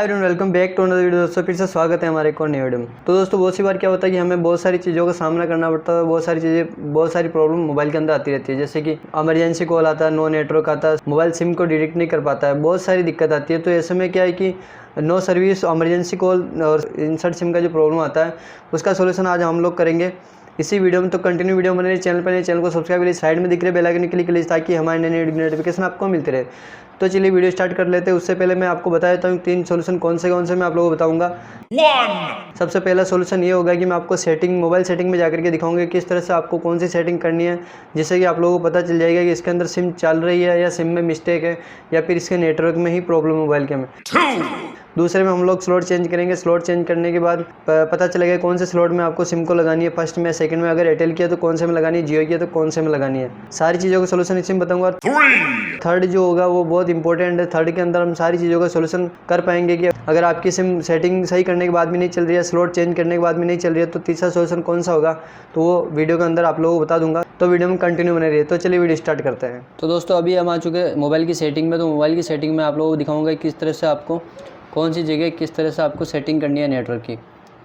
Hi everyone, welcome back to another video. दोस्तों फिर से स्वागत है हमारे एक और नए वीडियो में। तो दोस्तों बहुत सी बार क्या होता है कि हमें बहुत सारी चीज़ों का सामना करना पड़ता है, बहुत सारी प्रॉब्लम मोबाइल के अंदर आती रहती है। जैसे कि इमरजेंसी कॉल आता है, नो नेटवर्क आता है, मोबाइल सिम को डिटेक्ट नहीं कर पाता है, बहुत सारी दिक्कत आती है। तो ऐसे में क्या है कि नो सर्विस, इमरजेंसी कॉल और इंसर्ट सिम का जो प्रॉब्लम आता है उसका सोल्यूशन आज हम लोग करेंगे इसी वीडियो में। तो कंटिन्यू वीडियो बने चैनल को सब्सक्राइब करिए, साइड में दिख रहे बेल आइकन क्लिक करिए ताकि हमारे नए नोटिफिकेशन आपको मिलते रहे। तो चलिए वीडियो स्टार्ट कर लेते हैं। उससे पहले मैं आपको बता देता हूँ 3 सोल्यूशन कौन से मैं आप लोगों को बताऊंगा। सबसे पहला सोल्यूशन ये होगा कि मैं आपको मोबाइल सेटिंग में जाकर के दिखाऊंगा किस तरह से आपको कौन सी सेटिंग करनी है, जिससे कि आप लोगों को पता चल जाएगा कि इसके अंदर सिम चल रही है या सिम में मिस्टेक है या फिर इसके नेटवर्क में ही प्रॉब्लम है मोबाइल के में। दूसरे में हम लोग स्लॉट चेंज करेंगे। स्लॉट चेंज करने के बाद पता चलेगा कौन से स्लॉट में आपको सिम को लगानी है, फर्स्ट में, सेकंड में। अगर एयरटेल किया तो कौन से में लगानी है, जियो किया तो कौन से में लगानी है। सारी चीज़ों का सोल्यूशन इसी में बताऊंगा। थर्ड जो होगा वो बहुत इंपॉर्टेंट है। थर्ड के अंदर हम सारी चीज़ों का सोल्यूशन कर पाएंगे कि अगर आपकी सिम सेटिंग सही करने के बाद भी नहीं चल रही है, स्लॉट चेंज करने के बाद भी नहीं चल रही है, तो तीसरा सोल्यूशन कौन सा होगा तो वो वीडियो के अंदर आप लोगों को बता दूंगा। तो वीडियो में कंटिन्यू बने रहिए। तो चलिए वीडियो स्टार्ट करते हैं। तो दोस्तों अभी हम आ चुके हैं मोबाइल की सेटिंग में। तो मोबाइल की सेटिंग में आप लोगों को दिखाऊंगा किस तरह से आपको कौन सी जगह किस तरह से आपको सेटिंग करनी है नेटवर्क की।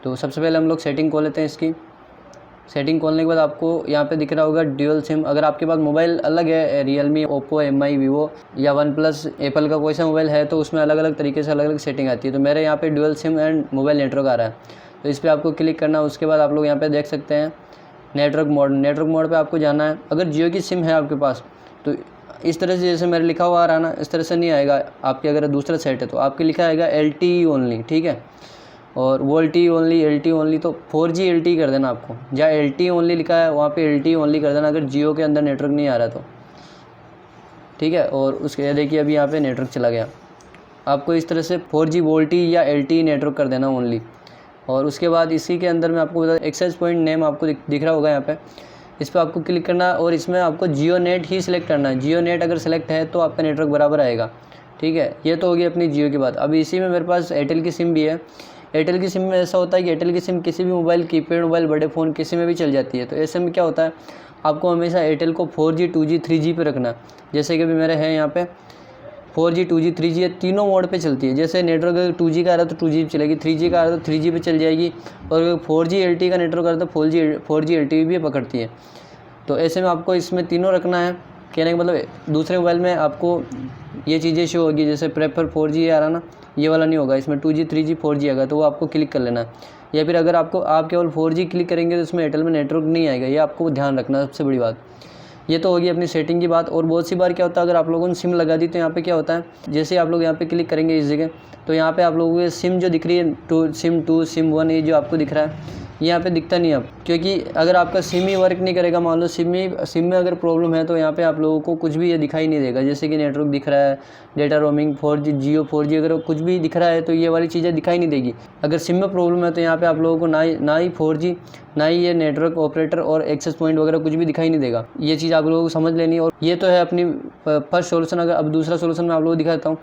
तो सबसे पहले हम लोग सेटिंग खोल लेते हैं। इसकी सेटिंग खोलने के बाद आपको यहाँ पे दिख रहा होगा ड्यूअल सिम। अगर आपके पास मोबाइल अलग है, रियलमी, ओप्पो, MI, वीवो या वन प्लस, एप्पल का कोई सा मोबाइल है तो उसमें अलग अलग तरीके से अलग अलग सेटिंग आती है। तो मेरे यहाँ पे dual SIM and mobile network आ रहा है, तो इस पर आपको क्लिक करना है। उसके बाद आप लोग यहाँ पर देख सकते हैं नेटवर्क मोड। नेटवर्क मोड पर आपको जाना है। अगर जियो की सिम है आपके पास तो इस तरह से जैसे मेरे लिखा हुआ आ रहा है ना, इस तरह से नहीं आएगा आपके। अगर दूसरा सेट है तो आपके लिखा आएगा LTE ओनली, ठीक है। और वो LTE ओनली तो 4G LTE कर देना आपको। जहाँ LTE ओनली लिखा है वहाँ पे LTE ओनली कर देना, अगर जियो के अंदर नेटवर्क नहीं आ रहा तो, ठीक है। और उसके देखिए अभी यहाँ पे नेटवर्क चला गया। आपको इस तरह से 4G VoLTE या LTE नेटवर्क कर देना ओनली। और उसके बाद इसी के अंदर मैं आपको बता, एक्सेस पॉइंट नेम आपको दिख रहा होगा यहाँ पे, इस पर आपको क्लिक करना और इसमें आपको जियो नेट ही सिलेक्ट करना है। जियो नेट अगर सेलेक्ट है तो आपका नेटवर्क बराबर आएगा, ठीक है। ये तो होगी अपनी जियो की बात। अब इसी में मेरे पास एयरटेल की सिम भी है। एयरटेल की सिम में ऐसा होता है कि एयरटेल की सिम किसी भी मोबाइल, कीपैड मोबाइल, बड़े फ़ोन किसी में भी चल जाती है। तो ऐसे में क्या होता है, आपको हमेशा एयरटेल को 4G 2G 3G पे रखना। जैसे कि अभी मेरे हैं यहाँ पे 4G 2G 3G ये तीनों मोड पे चलती है। जैसे नेटवर्क अगर 2G का आ रहा है तो 2G पे चलेगी, 3G का आ रहा है तो 3G पे चल जाएगी, और अगर 4G LTE का नेटवर्क आ रहा है तो 4G LTE भी पकड़ती है। तो ऐसे में आपको इसमें तीनों रखना है। कहने का मतलब दूसरे मोबाइल में आपको ये चीज़ें शो होगी, जैसे प्रेफर 4G आ रहा ना, ये वाला नहीं होगा। इसमें 2G 3G 4G आएगा, तो वो आपको क्लिक कर लेना है। या फिर अगर आप केवल 4G क्लिक करेंगे तो इसमें एयरटेल में नेटवर्क नहीं आएगा, ये आपको ध्यान रखना है, सबसे बड़ी बात। ये तो होगी अपनी सेटिंग की बात। और बहुत सी बार क्या होता है, अगर आप लोगों ने सिम लगा दी तो यहाँ पे क्या होता है, जैसे आप लोग यहाँ पे क्लिक करेंगे इस जगह, तो यहाँ पे आप लोगों को सिम जो दिख रही है, सिम 2 सिम 1, ये जो आपको दिख रहा है, यहाँ पे दिखता नहीं है अब। क्योंकि अगर आपका सिम ही वर्क नहीं करेगा, मान लो सिम में अगर प्रॉब्लम है, तो यहाँ पे आप लोगों को कुछ भी ये दिखाई नहीं देगा। जैसे कि नेटवर्क दिख रहा है, डेटा रोमिंग, 4G, जियो 4G, अगर कुछ भी दिख रहा है तो ये वाली चीज़ें दिखाई नहीं देगी। अगर सिम में प्रॉब्लम है तो यहाँ पे आप लोगों को ना ही 4G, ना ही ये नेटवर्क ऑपरेटर और एक्सेस पॉइंट वगैरह कुछ भी दिखाई नहीं देगा। ये चीज़ आप लोगों को समझ लेनी है। और ये तो है अपनी फर्स्ट सोल्यूशन। अगर अब दूसरा सोल्यूशन मैं आप लोगों को दिखाता हूँ।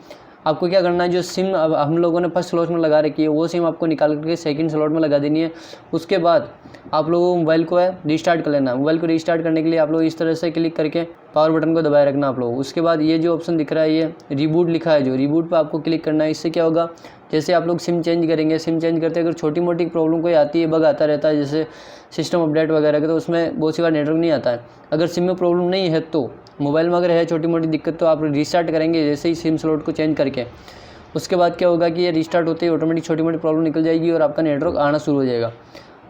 आपको क्या करना है, जो सिम अब हम लोगों ने फर्स्ट स्लॉट में लगा रखी है वो सिम आपको निकाल करके सेकंड स्लॉट में लगा देनी है। उसके बाद आप लोगों को मोबाइल को रीस्टार्ट कर लेना है। मोबाइल को रीस्टार्ट करने के लिए आप लोग इस तरह से क्लिक करके पावर बटन को दबाए रखना आप लोग। उसके बाद ये जो ऑप्शन दिख रहा है, ये रिबूट लिखा है, जो रिबूट पर आपको क्लिक करना है। इससे क्या होगा, जैसे आप लोग सिम चेंज करेंगे, सिम चेंज करते अगर छोटी मोटी प्रॉब्लम कोई आती है, बग आता रहता है, जैसे सिस्टम अपडेट वगैरह के, तो उसमें बहुत सी बार नेटवर्क नहीं आता है। अगर सिम में प्रॉब्लम नहीं है तो मोबाइल में अगर है छोटी मोटी दिक्कत, तो आप रीस्टार्ट करेंगे जैसे ही सिम स्लॉट को चेंज करके। उसके बाद क्या होगा कि ये रीस्टार्ट होते ही ऑटोमेटिक छोटी मोटी प्रॉब्लम निकल जाएगी और आपका नेटवर्क आना शुरू हो जाएगा।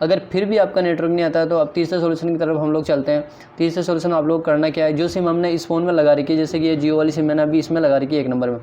अगर फिर भी आपका नेटवर्क नहीं आता है तो अब तीसरे सोल्यूशन की तरफ हम लोग चलते हैं। तीसरे सोल्यूशन आप लोग करना क्या है, जो सिम हमने इस फ़ोन में लगा रखी है, जैसे कि ये जियो वाली सिम मैंने अभी इसमें लगा रखी है 1 नंबर में,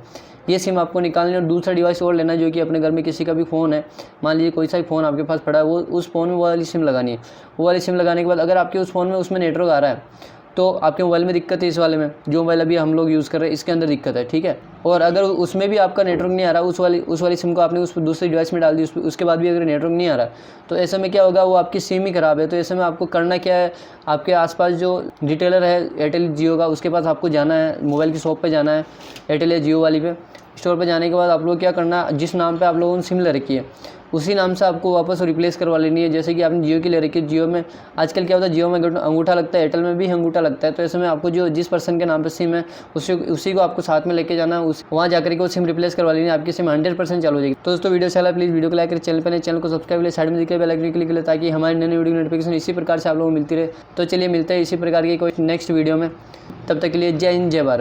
ये सिम आपको निकालनी और दूसरा डिवाइस और लेना, जो कि अपने घर में किसी का भी फ़ोन है, मान लीजिए कोई सा भी फ़ोन आपके पास पड़ा है, वो उस फ़ोन में वो वाली सिम लगानी है। वो वाली सिम लगाने के बाद अगर आपके उस फ़ोन में उसमें नेटवर्क आ रहा है तो आपके मोबाइल में दिक्कत है, इस वाले में जो मोबाइल अभी हम लोग यूज़ कर रहे हैं इसके अंदर दिक्कत है, ठीक है। और अगर उसमें भी आपका नेटवर्क नहीं आ रहा, उस वाली सिम को आपने उस दूसरे डिवाइस में डाल दी, उसके बाद भी अगर नेटवर्क नहीं आ रहा, तो ऐसे में क्या होगा, वो आपकी सिम ही ख़राब है। तो ऐसे में आपको करना क्या है, आपके आसपास जो रिटेलर है एयरटेल जियो का, उसके पास आपको जाना है, मोबाइल की शॉप पे जाना है, एयरटेल या जियो वाली पे। स्टोर पर जाने के बाद आप लोग क्या करना, जिस नाम पे आप लोगों ने सिम ले रखी है उसी नाम से आपको वापस रिप्लेस करवा लेनी है। जैसे कि आपने जियो की ले रखी है, जियो में आजकल क्या होता है, जियो में अंगूठा लगता है, एयरटेल में भी अंगूठा लगता है। तो ऐसे में आपको जो जिस पर्सन के नाम पे सिम है उसी को आपको साथ में लेके जाना, वहाँ जाकर के वो सिम रिप्लेस करवा लेनी है, आपकी सिम 100% चालू हो जाएगी। तो दोस्तों वीडियो अच्छा लगा प्लीज़ वीडियो को लाइक करें, चैनल को सब्सक्राइब साइड में दिखे बेल आइकन क्लिक करें ताकि हमारी नई वीडियो नोटिफिकेशन इसी प्रकार से आप लोगों को मिलती रहे। तो चलिए मिलते हैं इसी प्रकार की कोई नेक्स्ट वीडियो में, तब तक के लिए जय हिंद जय भारत।